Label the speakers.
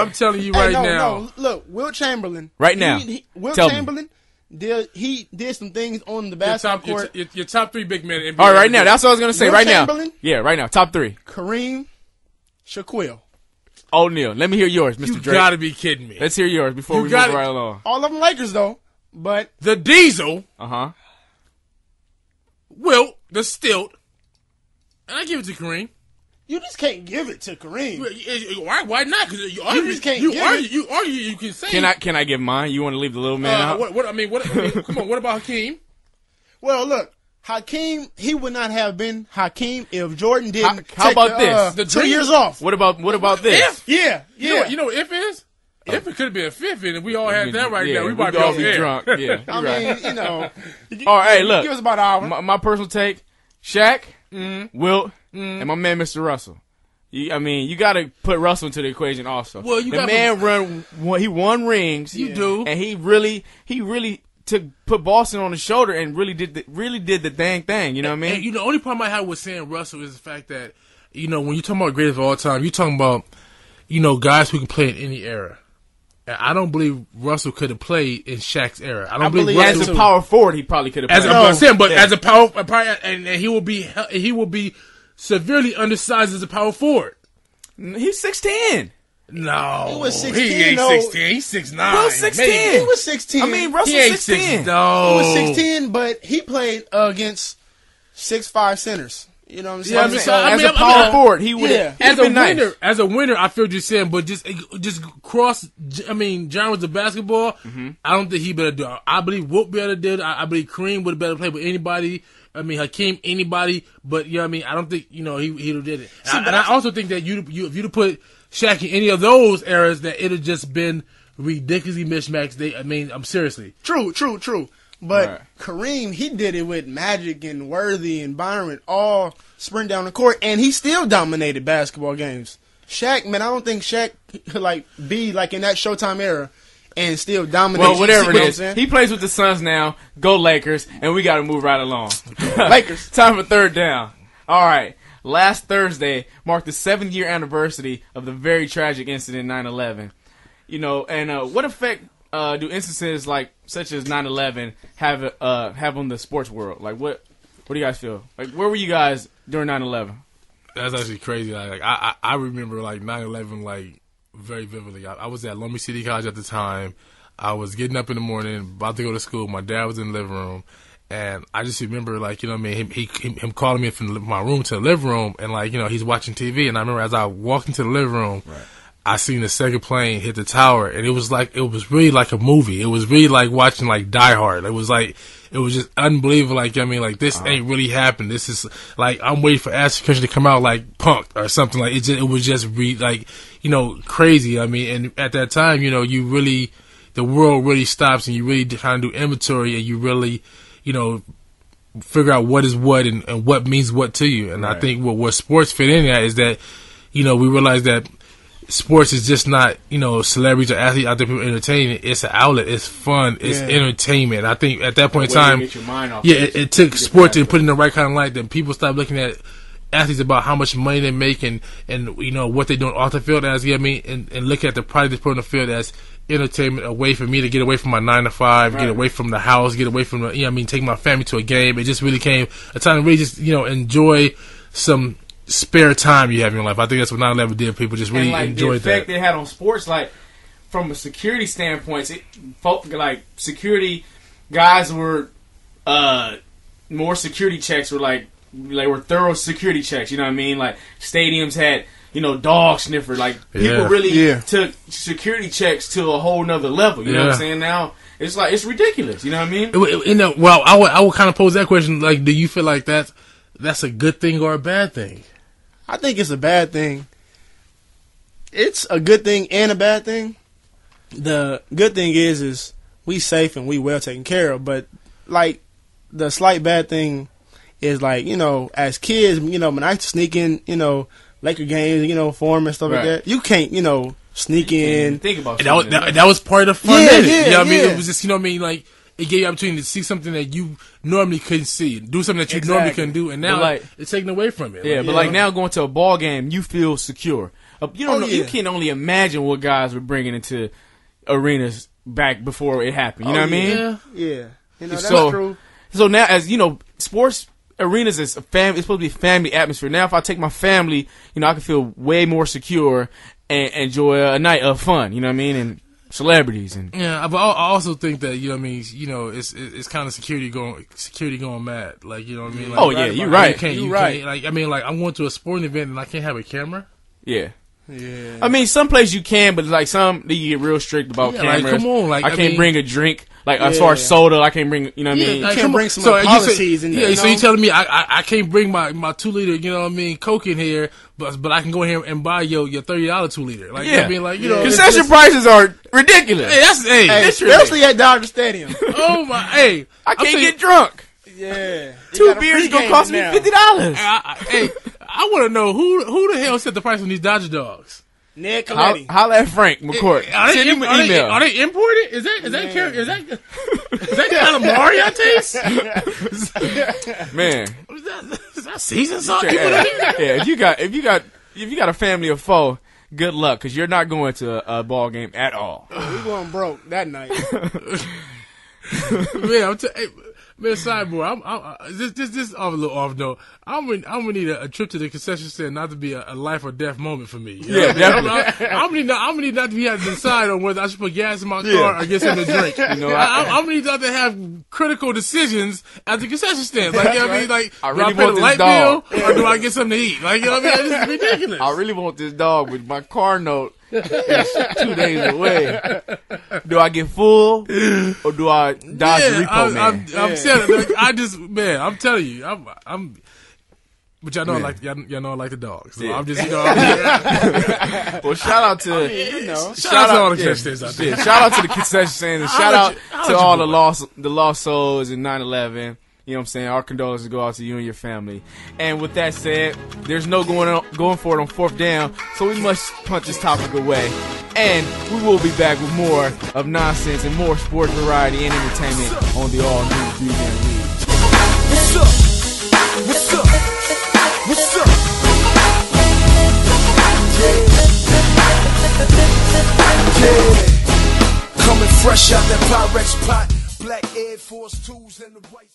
Speaker 1: I'm telling you right now.
Speaker 2: No, look, Wilt Chamberlain.
Speaker 3: Right now.
Speaker 2: Wilt
Speaker 3: Tell
Speaker 2: Chamberlain. He did some things on the basketball court.
Speaker 1: Your top 3 big men in NBA.
Speaker 3: All right, right now. That's what I was going to say.
Speaker 2: Wilt
Speaker 3: Right
Speaker 2: Chamberlain,
Speaker 3: now. Yeah, right now. Top 3.
Speaker 2: Kareem, Shaquille.
Speaker 3: O'Neal. Let me hear yours, Mr.
Speaker 1: You
Speaker 3: Drake.
Speaker 1: gotta be kidding me.
Speaker 3: Let's hear yours before we move right along.
Speaker 2: All of them Lakers, though. But
Speaker 1: the Diesel.
Speaker 3: Uh-huh.
Speaker 1: Wilt, the Stilt. And I give it to Kareem.
Speaker 2: You just can't give it to Kareem.
Speaker 1: Why not? Because you
Speaker 2: just can't give it.
Speaker 1: You argue. You can say.
Speaker 3: Can I give mine? You want to leave the little man out?
Speaker 1: Come on. What about Hakeem?
Speaker 2: Well, look. Hakeem, he would not have been Hakeem if Jordan didn't
Speaker 3: How about this?
Speaker 2: The 2 years off.
Speaker 3: What about this?
Speaker 1: If?
Speaker 2: Yeah.
Speaker 1: You know what if is? If it could have been a fifth, and we all had that right now, we
Speaker 3: might
Speaker 1: all
Speaker 3: be drunk. Yeah,
Speaker 2: I mean,
Speaker 3: all right, hey, look.
Speaker 2: Give us about an hour.
Speaker 3: My personal take: Shaq, Wilt, and my man, Mr. Russell. You got to put Russell into the equation also.
Speaker 1: Well,
Speaker 3: he won rings.
Speaker 1: You do,
Speaker 3: and he really put Boston on his shoulder and really did the dang thing. You know what I mean?
Speaker 1: And, the only problem I have with saying Russell is the fact that when you're talking about greatest of all time, you're talking about guys who can play in any era. And I don't believe Russell could have played in Shaq's era. I don't believe Russell,
Speaker 3: as a power forward, he probably could have played.
Speaker 1: As a power, and he will be severely undersized as a power forward.
Speaker 3: He's 6'10".
Speaker 1: No,
Speaker 2: he was 16.
Speaker 1: He ain't 16. He's 6'9".
Speaker 3: Well, 16.
Speaker 2: He was 16.
Speaker 3: I mean, Russell's 16.
Speaker 1: No,
Speaker 2: he was 16, but he played against 6'5" centers. You know what I'm saying?
Speaker 3: As a power forward, he would have been nice.
Speaker 1: As a winner, I feel what you're saying, but just cross. Genres of basketball. Mm-hmm. I don't think he better do. I believe Wilt better did. I believe Kareem would have better played with anybody. Hakeem, anybody. But I don't think he did it. I also think that if you'd have put Shaq in any of those eras, that it'd have just been ridiculously mismatched. I'm seriously.
Speaker 2: True. But Kareem, he did it with Magic and Worthy and Byron all sprint down the court, and he still dominated basketball games. Shaq, man, I don't think Shaq could be in that Showtime era and still dominate.
Speaker 3: Well, whatever it is, he plays with the Suns now. Go Lakers, and we got to move right along.
Speaker 2: Lakers.
Speaker 3: Time for third down. All right. Last Thursday marked the 7th-year anniversary of the very tragic incident 9/11. And what effect do instances such as 9/11 have on the sports world? What do you guys feel? Where were you guys during 9/11?
Speaker 1: That's actually crazy. I remember 9/11 very vividly. I was at Long Beach City College at the time. I was getting up in the morning, about to go to school. My dad was in the living room, and I just remember him calling me from my room to the living room, and he's watching TV. And I remember as I walked into the living room. Right. I seen the second plane hit the tower, and it was really like a movie. It was really like watching Die Hard. It was just unbelievable. This ain't really happened. This is I'm waiting for Ashton Kutcher to come out like Punk or something. It was just crazy. And at that time, the world really stops, and you really kind of do inventory, and you really, figure out what is what and what means what to you. And right. I think what sports fit in at is that, we realize that sports is just not, celebrities or athletes out there people entertaining. It's an outlet. It's fun. It's entertainment. I think at that point in time, it took sports and put in the right kind of light. Then people start looking at athletes about how much money they make and what they're doing off the field as, and look at the product they put on the field as entertainment, a way for me to get away from my 9 to 5, get away from the house, get away from take my family to a game. It just really came a time to really just, enjoy some spare time you have in your life. I think that's what 9/11 did. People just really enjoyed that.
Speaker 3: The effect they had on sports, from a security standpoint, security guys were more security checks were were thorough security checks. You know what I mean? Stadiums had dog sniffer. People really took security checks to a whole nother level. You know what I'm saying? Now it's it's ridiculous. You know what I mean?
Speaker 1: Well, I would kind of pose that question. Do you feel like that's a good thing or a bad thing?
Speaker 2: I think it's a bad thing. It's a good thing and a bad thing. The good thing is we safe and we well taken care of. But the slight bad thing is as kids, when I sneak in, Laker games, form and stuff like that. You can't, sneak in.
Speaker 3: Think about
Speaker 1: that was part of the fun. It was just it gave you opportunity to see something that you normally couldn't see, do something that you normally couldn't do, and now it's taken away from it.
Speaker 3: Yeah, but now going to a ball game, you feel secure. You don't know.
Speaker 2: yeah.
Speaker 3: You can only imagine what guys were bringing into arenas back before it happened. You know what I mean?
Speaker 2: Yeah. You know, that's
Speaker 3: So-
Speaker 2: true.
Speaker 3: So now, as you know, sports arenas is a family. It's supposed to be a family atmosphere. Now, if I take my family, you know, I can feel way more secure and enjoy a night of fun. You know what I mean? And celebrities and
Speaker 1: Yeah, but I also think that, you know what I mean, you know, it's kind of security going mad. Like, you know what I mean? Like,
Speaker 3: oh yeah, you're right.
Speaker 1: You can't, like, I mean, like, I'm going to a sporting event and I can't have a camera.
Speaker 3: Yeah.
Speaker 2: Yeah.
Speaker 3: I mean, some places you can, but like some you get real strict about
Speaker 1: Yeah,
Speaker 3: cameras.
Speaker 1: like, come on, like,
Speaker 3: I
Speaker 1: I
Speaker 3: can't
Speaker 1: mean-
Speaker 3: bring a drink. Like as far as soda, I can't bring. You know what I mean?
Speaker 2: You can't
Speaker 1: come
Speaker 2: bring
Speaker 1: on.
Speaker 2: some
Speaker 1: So you
Speaker 2: policies
Speaker 1: say-
Speaker 2: in there.
Speaker 1: Yeah, so
Speaker 2: you
Speaker 1: you
Speaker 2: know?
Speaker 1: telling me I can't bring my 2 liter, you know what I mean, Coke in here, but I can go here and buy your $30 2 liter. Like,
Speaker 3: Yeah.
Speaker 1: I mean, like, you know, it's
Speaker 3: Concession
Speaker 1: just-
Speaker 3: prices are ridiculous.
Speaker 1: Hey, that's
Speaker 2: Hey,
Speaker 1: literally.
Speaker 2: especially at Dodger Stadium.
Speaker 1: Oh my, hey,
Speaker 3: I can't get drunk.
Speaker 2: Yeah.
Speaker 3: Two beers gonna cost me $50.
Speaker 1: Hey, I want to know who the hell set the price on these Dodger dogs?
Speaker 2: Ned Coletti.
Speaker 3: Holla at Frank McCourt. Send him an email.
Speaker 1: Are they imported? Is that calamari taste?
Speaker 3: Man,
Speaker 1: Is that seasoned salt?
Speaker 3: yeah, if you got a family of 4, good luck because you're not going to a ball game at all.
Speaker 2: We going broke that night.
Speaker 1: Man, sidebar. This off a little off though. I'm gonna need a trip to the concession stand not to be a life or death moment for me. You know what I mean? I'm gonna need not to be having to decide on whether I should put gas in my car or get something to drink. You know, I'm gonna need not to have critical decisions at the concession stand. Like, you know what I mean? Like,
Speaker 3: I
Speaker 1: do
Speaker 3: really
Speaker 1: I pay
Speaker 3: want
Speaker 1: the
Speaker 3: this
Speaker 1: light
Speaker 3: dog.
Speaker 1: bill or do I get something to eat? Like, you know what I mean? This is ridiculous.
Speaker 3: I really want this dog, but my car note is 2 days away. Do I get full or do I dodge the repo man?
Speaker 1: I'm telling you, like, I'm telling you, I'm. But y'all know, y'all know I like the dogs. So I'm just, you know.
Speaker 3: Well, shout out to
Speaker 1: Shout out to all the concession stands out there.
Speaker 3: shout out to the concession stands and shout out to all the lost souls in 9/11. You know what I'm saying? Our condolences go out to you and your family. And with that said, there's no going for it on 4th down, so we must punt this topic away. And we will be back with more of nonsense and more sports variety and entertainment on the all-new Weekend League.
Speaker 4: What's up? What's up? What's up? Yeah. Coming fresh out that Pyrex pot. Black Air Force 2s and the white.